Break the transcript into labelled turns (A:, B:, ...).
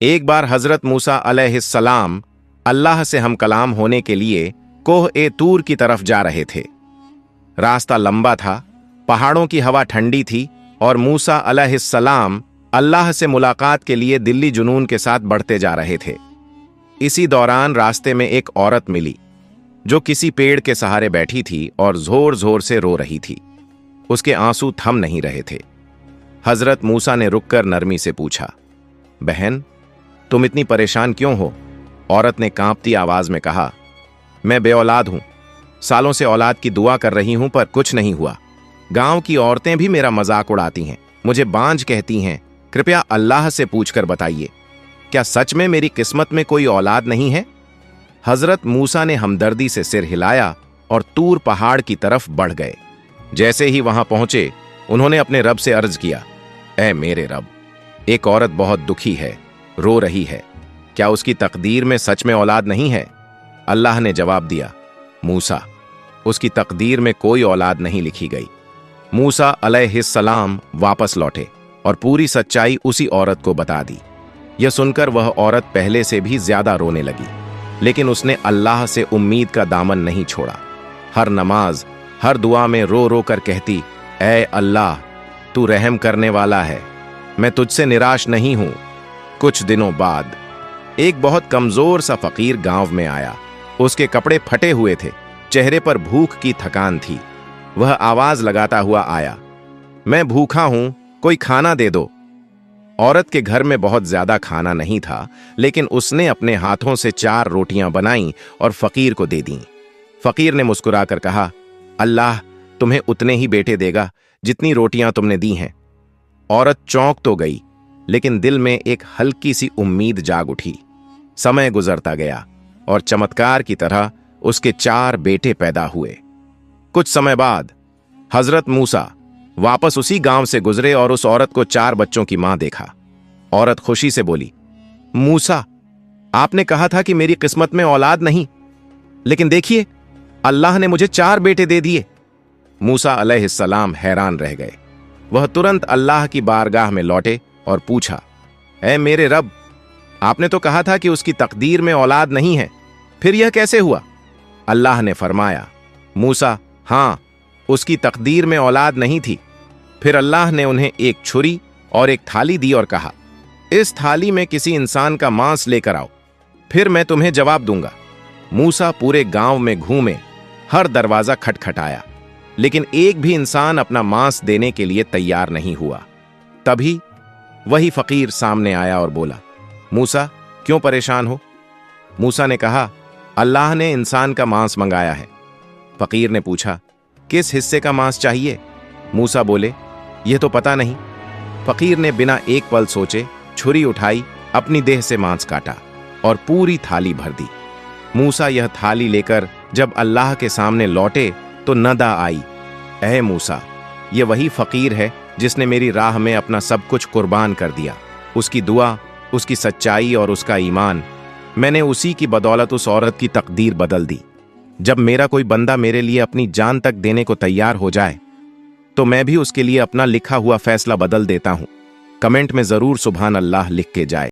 A: एक बार हजरत मूसा अलैहिस्सलाम अल्लाह से हम कलाम होने के लिए कोह ए तूर की तरफ जा रहे थे। रास्ता लंबा था, पहाड़ों की हवा ठंडी थी और मूसा अलैहिस्सलाम अल्लाह से मुलाकात के लिए दिल्ली जुनून के साथ बढ़ते जा रहे थे। इसी दौरान रास्ते में एक औरत मिली जो किसी पेड़ के सहारे बैठी थी और जोर जोर से रो रही थी। उसके आंसू थम नहीं रहे थे। हजरत मूसा ने रुककर नरमी से पूछा, बहन, तुम इतनी परेशान क्यों हो? औरत ने कांपती आवाज में कहा, मैं बेऔलाद हूं, सालों से औलाद की दुआ कर रही हूं पर कुछ नहीं हुआ। गांव की औरतें भी मेरा मजाक उड़ाती हैं, मुझे बांझ कहती हैं। कृपया अल्लाह से पूछकर बताइए, क्या सच में मेरी किस्मत में कोई औलाद नहीं है? हजरत मूसा ने हमदर्दी से सिर हिलाया और तूर पहाड़ की तरफ बढ़ गए। जैसे ही वहां पहुंचे, उन्होंने अपने रब से अर्ज किया, ऐ मेरे रब, एक औरत बहुत दुखी है, रो रही है, क्या उसकी तकदीर में सच में औलाद नहीं है? अल्लाह ने जवाब दिया, मूसा, उसकी तकदीर में कोई औलाद नहीं लिखी गई। मूसा अलैहिस्सलाम वापस लौटे और पूरी सच्चाई उसी औरत को बता दी। यह सुनकर वह औरत पहले से भी ज्यादा रोने लगी, लेकिन उसने अल्लाह से उम्मीद का दामन नहीं छोड़ा। हर नमाज, हर दुआ में रो रो कर कहती, ऐ अल्लाह, तू रहम करने वाला है, मैं तुझसे निराश नहीं हूं। कुछ दिनों बाद एक बहुत कमजोर सा फकीर गांव में आया। उसके कपड़े फटे हुए थे, चेहरे पर भूख की थकान थी। वह आवाज लगाता हुआ आया, मैं भूखा हूं, कोई खाना दे दो। औरत के घर में बहुत ज्यादा खाना नहीं था, लेकिन उसने अपने हाथों से 4 रोटियां बनाईं और फकीर को दे दीं। फकीर ने मुस्कुराकर कहा, अल्लाह तुम्हें उतने ही बेटे देगा जितनी रोटियां तुमने दी हैं। औरत चौंक तो गई, लेकिन दिल में एक हल्की सी उम्मीद जाग उठी। समय गुजरता गया और चमत्कार की तरह उसके 4 बेटे पैदा हुए। कुछ समय बाद हजरत मूसा वापस उसी गांव से गुजरे और उस औरत को 4 बच्चों की मां देखा। औरत खुशी से बोली, मूसा, आपने कहा था कि मेरी किस्मत में औलाद नहीं, लेकिन देखिए, अल्लाह ने मुझे 4 बेटे दे दिए। मूसा अलैहिस्सलाम हैरान रह गए। वह तुरंत अल्लाह की बारगाह में लौटे और पूछा, ऐ मेरे रब, आपने तो कहा था कि उसकी तकदीर में औलाद नहीं है, फिर यह कैसे हुआ? अल्लाह ने फरमाया, मूसा, हां, उसकी तकदीर में औलाद नहीं थी। फिर अल्लाह ने उन्हें एक छुरी और एक थाली दी और कहा, इस थाली में किसी इंसान का मांस लेकर आओ, फिर मैं तुम्हें जवाब दूंगा। मूसा पूरे गांव में घूमे, हर दरवाजा खटखटाया, लेकिन एक भी इंसान अपना मांस देने के लिए तैयार नहीं हुआ। तभी वही फकीर सामने आया और बोला, मूसा, क्यों परेशान हो? मूसा ने कहा, अल्लाह ने इंसान का मांस मंगाया है। फकीर ने पूछा, किस हिस्से का मांस चाहिए? मूसा बोले, यह तो पता नहीं। फकीर ने बिना एक पल सोचे छुरी उठाई, अपनी देह से मांस काटा और पूरी थाली भर दी। मूसा यह थाली लेकर जब अल्लाह के सामने लौटे तो नदा आई, ऐ मूसा, यह वही फकीर है जिसने मेरी राह में अपना सब कुछ कुर्बान कर दिया। उसकी दुआ, उसकी सच्चाई और उसका ईमान, मैंने उसी की बदौलत उस औरत की तकदीर बदल दी। जब मेरा कोई बंदा मेरे लिए अपनी जान तक देने को तैयार हो जाए, तो मैं भी उसके लिए अपना लिखा हुआ फैसला बदल देता हूं। कमेंट में जरूर सुभान अल्लाह लिख के जाए।